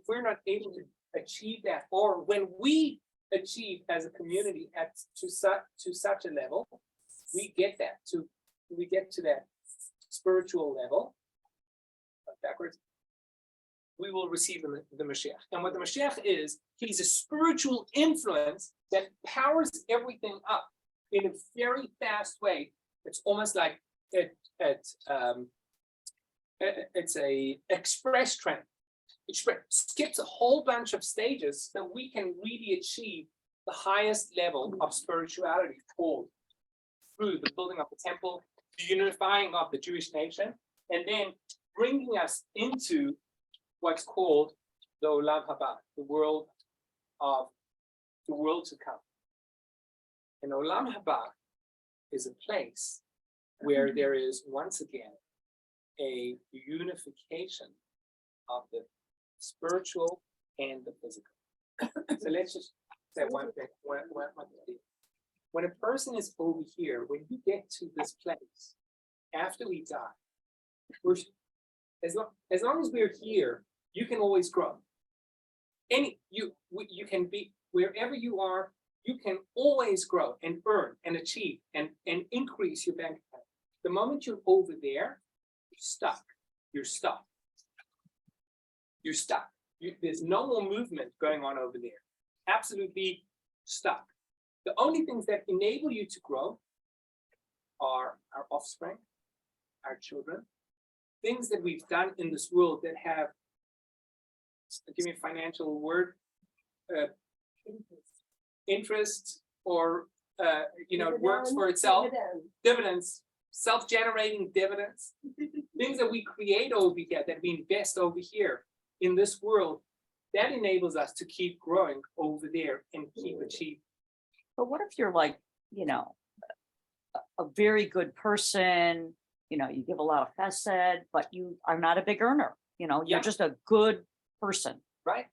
we're not able to achieve that, or when we achieve as a community to such a level, we get to that spiritual level. Backwards. We will receive the Mashiach. And what the Mashiach is, he's a spiritual influence that powers everything up in a very fast way. It's almost like it's a express train. It skips a whole bunch of stages so we can really achieve the highest level of spirituality called through the building of the temple, the unifying of the Jewish nation, and then bringing us into what's called the Olam Haba, the world to come. And Olam Haba is a place where there is once again a unification of the spiritual and the physical. So let's just say one thing. When a person is over here, when you get to this place, after we die, as long as we're here, you can always grow. You can be wherever you are. You can always grow and earn and achieve and increase your bank account. The moment you're over there, you're stuck. You're stuck. You're stuck. There's no more movement going on over there. Absolutely stuck. The only things that enable you to grow are our offspring, our children, things that we've done in this world that have, give me a financial word, interest, or it works for itself. Dividends, self-generating dividends, things that we create over here, that we invest over here in this world, that enables us to keep growing over there and keep achieving. But what if you're like, a very good person, you give a lot of chesed, but you are not a big earner, you're just a good person. Right.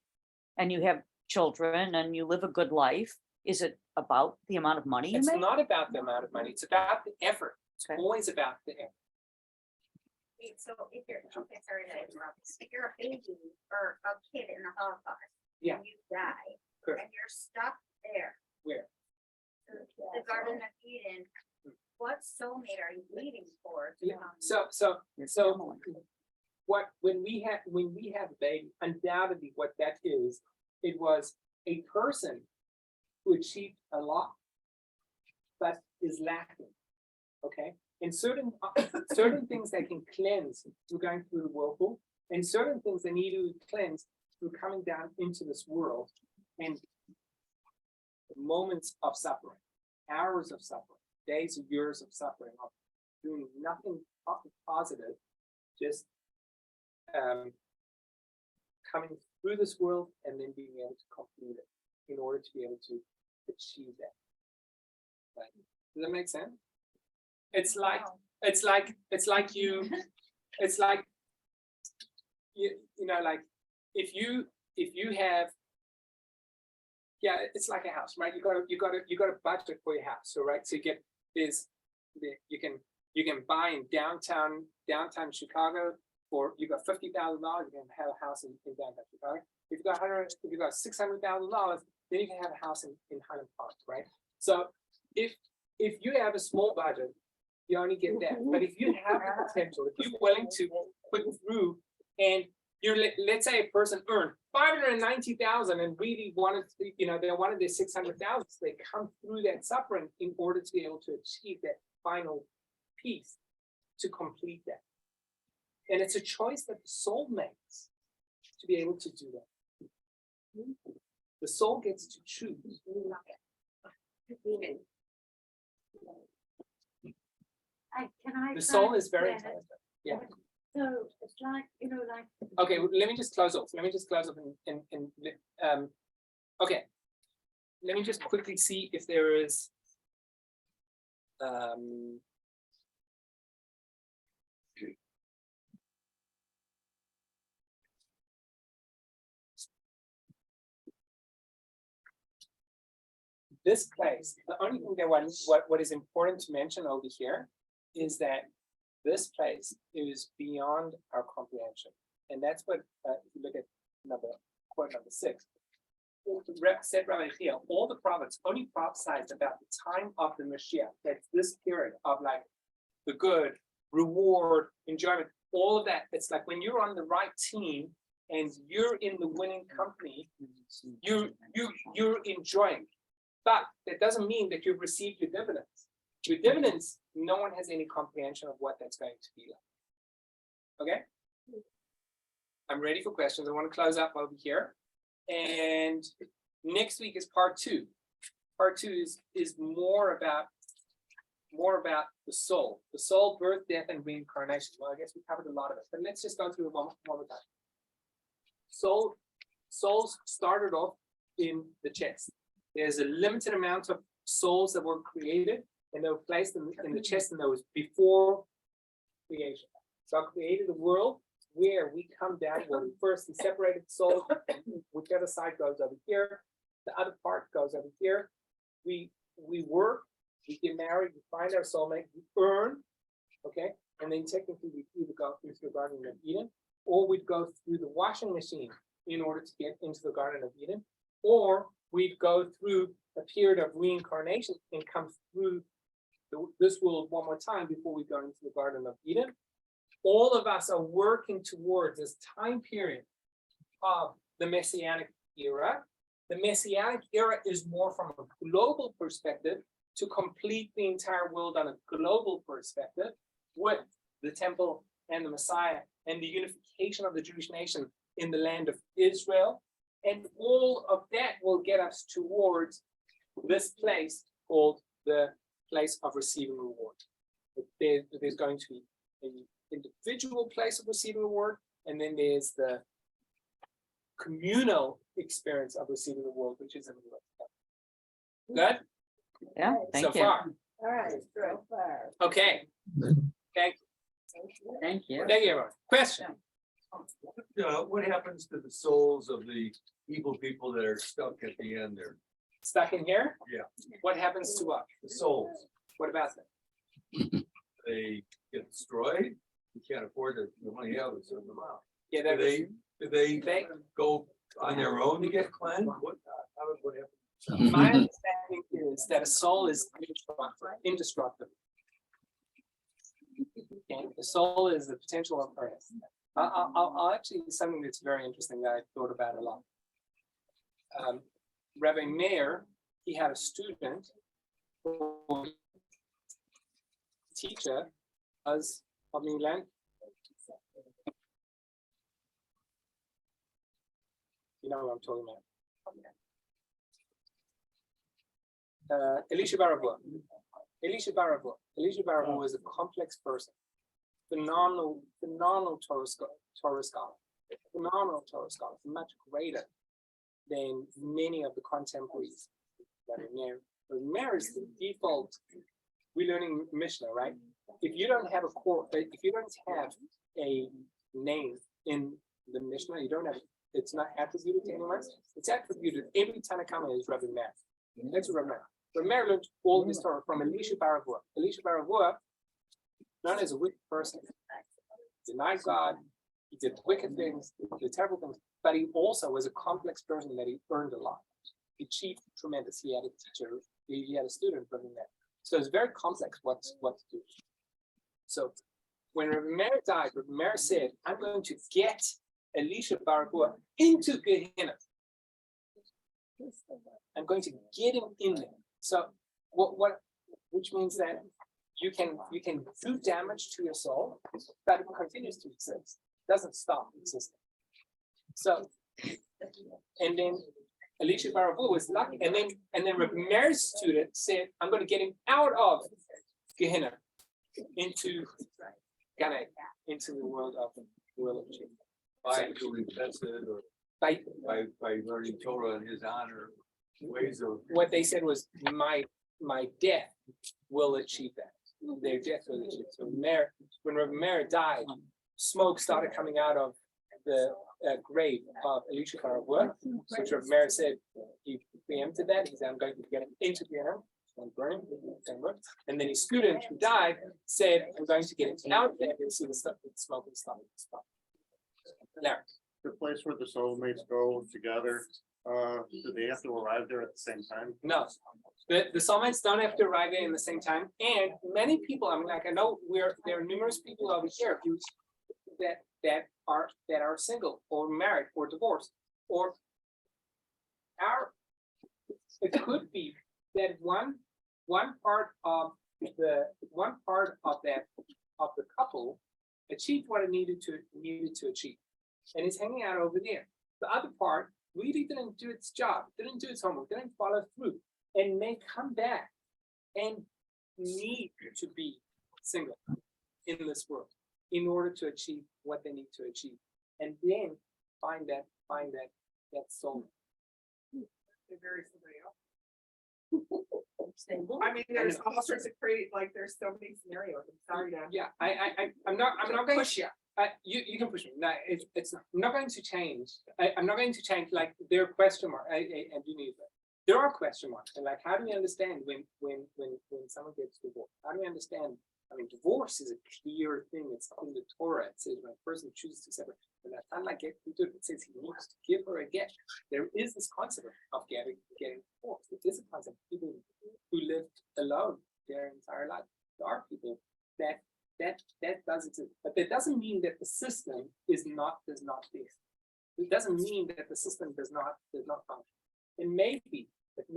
And you have children and you live a good life. Is it about the amount of money you It's make? not about the amount of money. It's about the effort. It's Okay. always about the effort. Wait, so if you're, okay, sorry to interrupt, if you're a baby or a kid in the Holocaust, Yeah. and you die, Correct. and you're stuck there. Where? The Garden of Eden, what soulmate are you waiting for? to Yeah. come? So Your So family. when we have a baby, undoubtedly what that is, it was a person who achieved a lot, but is lacking. Okay, and certain things that can cleanse through going through the whirlpool, and certain things that need to cleanse through coming down into this world, and moments of suffering, hours of suffering, days or years of suffering, of doing nothing positive, just coming through this world and then being able to complete it in order to be able to achieve that. Right? Does that make sense? It's like if you have, yeah, it's like a house, right? You got a budget for your house, so right? So you can buy in downtown Chicago for, you got $50,000, you can have a house in downtown Chicago. If you got $600,000, then you can have a house in Highland Park, right? So if you have a small budget, you only get that. But if you have the potential, if you're willing to put through, and let's say a person earned $590,000 and really wanted, they wanted their $600,000, so they come through that suffering in order to be able to achieve that final piece to complete that. And it's a choice that the soul makes to be able to do that. The soul gets to choose. The soul is very intelligent. Yeah. So it's like, Okay, let me just close off. Okay. Let me just quickly see if there is this place, the only thing that what is important to mention over here is that this place is beyond our comprehension. And that's what, if you look at quote number 6, said Rabbi here, all the prophets only prophesied about the time of the Mashiach. That's this period of like the good, reward, enjoyment, all of that. It's like when you're on the right team and you're in the winning company, you're enjoying. But that doesn't mean that you've received your dividends. Your dividends, no one has any comprehension of what that's going to be like. Okay? I'm ready for questions. I want to close up over here. And next week is part 2. Part 2 is more about the soul, birth, death, and reincarnation. Well, I guess we covered a lot of it, but let's just go through it one more time. Souls started off in the chest. There's a limited amount of souls that were created, and they were placed in the chest, and that was before creation. So I created a world where we come down, where we first separated souls, whichever side goes over here, the other part goes over here. We work, we get married, we find our soulmate, we earn, okay, and then technically we either go into the Garden of Eden, or we'd go through the washing machine in order to get into the Garden of Eden, or we'd go through a period of reincarnation and come through this world one more time before we go into the Garden of Eden. All of us are working towards this time period of the Messianic era. The Messianic era is more from a global perspective to complete the entire world on a global perspective with the temple and the Messiah and the unification of the Jewish nation in the land of Israel. And all of that will get us towards this place called the place of receiving reward. There's going to be an individual place of receiving reward, and then there's the communal experience of receiving reward, which is in the world. Good? Yeah, So thank you. far. All right, so far. Okay. Thank Thank you. you, everyone. Question? What happens to the souls of the evil people that are stuck at the end there? Stuck in here? Yeah. What happens to us? The souls, What about them? they get destroyed. You can't afford it. You only have a certain amount. Yeah, Do they they, go on their own to get cleansed? What happens? my understanding is that a soul is indestructible. Okay, the soul is the potential of earth. I'll actually, something that's very interesting that I thought about a lot. Rabbi Meir, he had a student, teacher, as of England. You know what I'm talking about. Elisha Baravua. Elisha Baravua was a complex person. Phenomenal Torah scholar. Much greater than many of the contemporaries. Meir is the default. We're learning Mishnah, right? If you don't have a name in the Mishnah, you don't have. It's not attributed to anyone else. It's attributed. Every Tanakama is Rabbi Meir. That's Rabbi Meir. Rabbi Meir learned all his Torah from Elisha Baravua. Elisha Baravua, known as a wicked person, denied God. He did wicked things, he did terrible things, but he also was a complex person that he earned a lot. He achieved tremendous. He had a teacher, he had a student from that. So it's very complex what to do. So when Rabbi Meir died, Rabbi Meir said, I'm going to get Elisha Baravua into Gehenna. I'm going to get him in there. So which means that you can do damage to your soul, but it continues to exist. It doesn't stop existing. So, and then Elisha Baravua was lucky, and then Rabbi Meir's student said, I'm going to get him out of Gehenna into Gadi, into the world of Jesus. By doing tested or By by learning Torah in his honor, ways of. what they said was my death will achieve that. Their death will achieve. So when Rabbi Meir died, smoke started coming out of the grave of Elisha Karawa, which Mary said he preempted that. He said, I'm going to get him into the ground and burn him in September. And then his student who died said, I'm going to get him out there and see the stuff, the smoke and stuff. Larry. The place where the soulmates go together, do they have to arrive there at the same time? No, the soulmates don't have to arrive there in the same time. And many people, I mean, like I know there are numerous people over here who that are single or married or divorced or it could be that one part of the couple achieved what it needed to achieve and is hanging out over there. The other part really didn't do its job, didn't do its homework, didn't follow through, and may come back and need to be single in this world in order to achieve what they need to achieve, and then find that soul. They marry somebody else. I mean, there's all sorts of crazy, like, there's so many scenarios. I'm sorry to. Yeah, I'm not going Push you. You can push me. No, it's not. I'm not going to change. I'm not going to change. Like there are question marks. I do need that. There are question marks, and like, how do we understand when someone gets divorced? How do we understand? I mean, divorce is a clear thing. It's in the Torah. It says when a person chooses to separate, and that's not like it says he needs to give her a get. There is this concept of getting divorced. It is a concept. People who lived alone their entire life. There are people that does exist, but that doesn't mean that the system does not exist. It doesn't mean that the system does not function. It may be that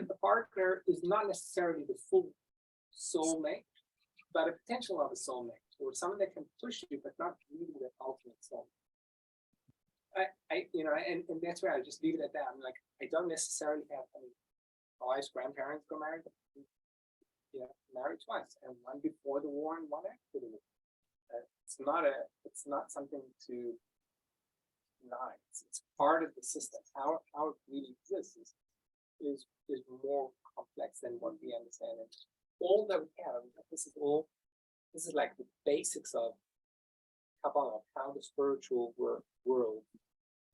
the partner is not necessarily the full soulmate, but a potential of a soulmate, or someone that can push you, but not really the ultimate soulmate. And that's where I just leave it at that. I'm like, I don't necessarily have any. My wife's grandparents got married. Married twice, and one before the war and one after the war. It's not something to deny. It's part of the system. How it really exists is more complex than what we understand. And all that we have, this is like the basics of Kabbalah, how the spiritual world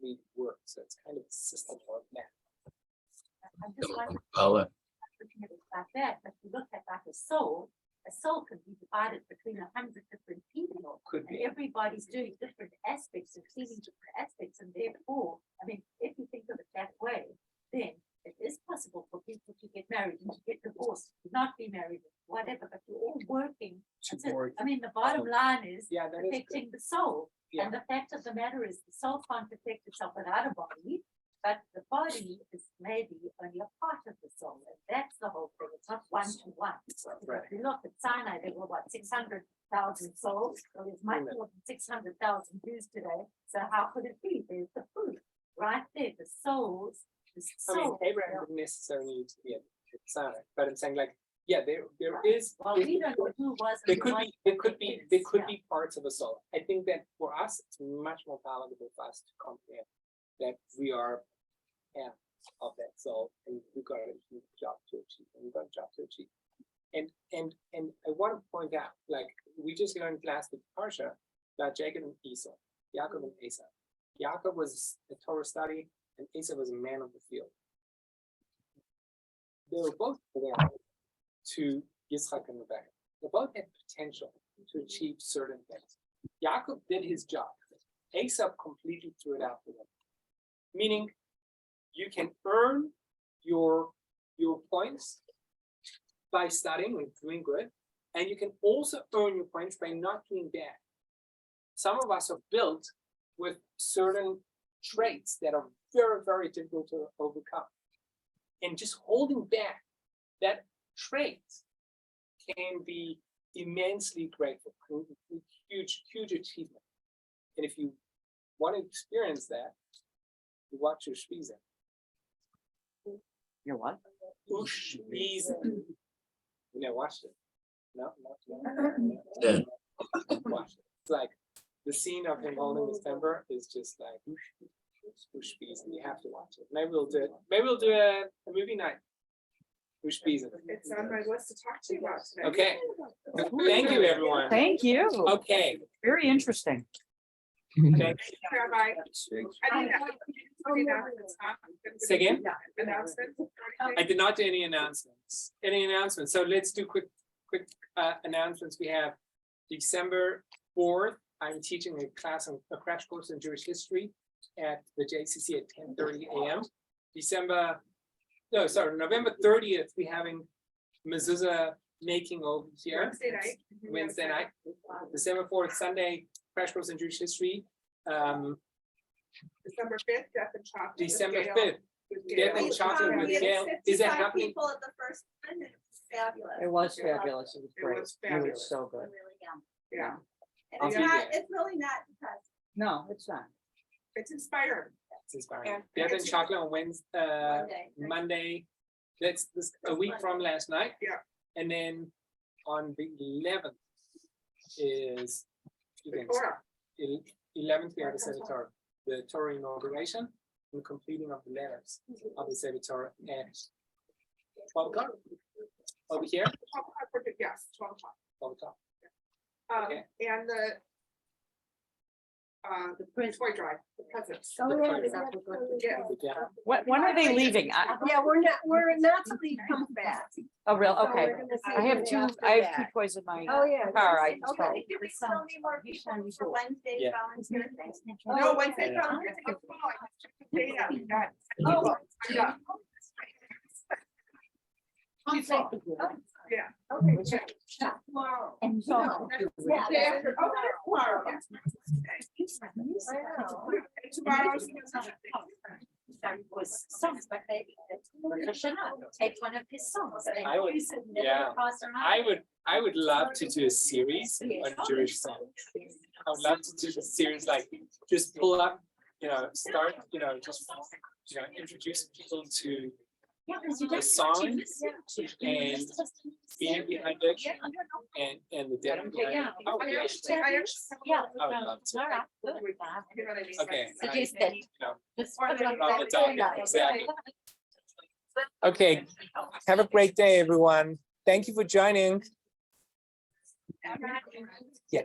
really works. So it's kind of a system or a map. I'm just wondering, Paula. looking at it like that, but if you look at like a soul could be divided between 100 different people. Could And be. everybody's doing different aspects and feeling different aspects, and therefore, I mean, if you think of it that way, then it is possible for people to get married and to get divorced, to not be married, whatever, but you're all working. That's it. I mean, the bottom line is Yeah, that is protecting the soul. Yeah. And the fact of the matter is the soul can't protect itself without a body, but the body is maybe only a part of the soul. And that's the whole thing. It's not one to one. Right. If you look at Sinai, there were what, 600,000 souls. So there's much more than 600,000 Jews today. So how could it be? There's the proof right there. The souls, the I mean, soul. Abraham didn't necessarily need to be a Sinai, but I'm saying like, yeah, there is. Well, we don't know who was. There could be parts of a soul. I think that for us, it's much more palatable for us to comprehend that we are half of that soul, and we've got a huge job to achieve, and we've got a job to achieve. And I want to point out, like we just learned last week, Parsha, about Jacob and Esau, Yaakov and Esau. Yaakov was a Torah study, and Esau was a man of the field. They were both born to Yitzchak and Rebecca. They both had potential to achieve certain things. Yaakov did his job. Esau completely threw it out the window. Meaning, you can earn your points by studying and doing good, and you can also earn your points by not doing bad. Some of us are built with certain traits that are very, very difficult to overcome. And just holding back that trait can be immensely grateful, huge, huge achievement. And if you want to experience that, you watch your Spiza. You're what? Ushpiza. You know, watched it. No. Yeah. Watch it. It's like the scene of him holding his temper is just like Ushpiza. You have to watch it. Maybe we'll do it. Maybe we'll do a movie night. Ushpiza. It's on my list to talk to you about today. Okay. Thank you, everyone. Thank you. Okay. Very interesting. Okay, Rabbi. I didn't have any announcements, huh? Say again? Announcements? I did not do any announcements. So let's do quick announcements. We have December 4th. I'm teaching a crash course in Jewish history at the JCC at 10:30 a.m. November 30th, we're having mezuzah making over here. Wednesday night. December 4th, Sunday, crash course in Jewish history. December 5th, Death and Chocolate. with December Gail. 5th, With Death Gail. and Chocolate with We had Gail. Is that 55 happening? People at the first one, it was fabulous. It was fabulous. It was It great. was It fabulous. was so good. Really, Yeah, And I'll it's be not, there. it's really not because No, it's not. it's inspiring. It's inspiring. And Death and it's- Chocolate on Wednesday, Monday. That's this a week from last night. Yeah. And then on the 11th is two things. Torah. 11th, we have the Sefer Torah, the Torah inauguration and completing of the letters of the Sefer Torah at 12 o'clock. Over here, 12 o'clock, yes, 12 o'clock. 12 o'clock. And the toy drive, the presents. The toy Yeah. Yeah. When are they leaving? Yeah, we're not to leave come back. Oh, real? So Okay. we're gonna see I have you two after that. toys in my Oh, yeah. car. I just Okay, told. do we still need more people for Wednesday Yeah. volunteer things? No, Wednesday. Yeah. volunteers are tomorrow. I just checked the data. We got Oh. people signed up. Yeah. Okay, tomorrow. And No, so. yeah, day after- oh, tomorrow. I know. Tomorrow's. Was songs, but maybe take one of his songs. I would- yeah. I would love to do a series on Jewish songs. I would love to do a series like just pull up, start, just introduce people to the song and being behind it and the depth behind it. I would love to. Yeah. I would love to. Okay. Suggested. Just On the docket, exactly. Okay, have a great day, everyone. Thank you for joining. Yeah.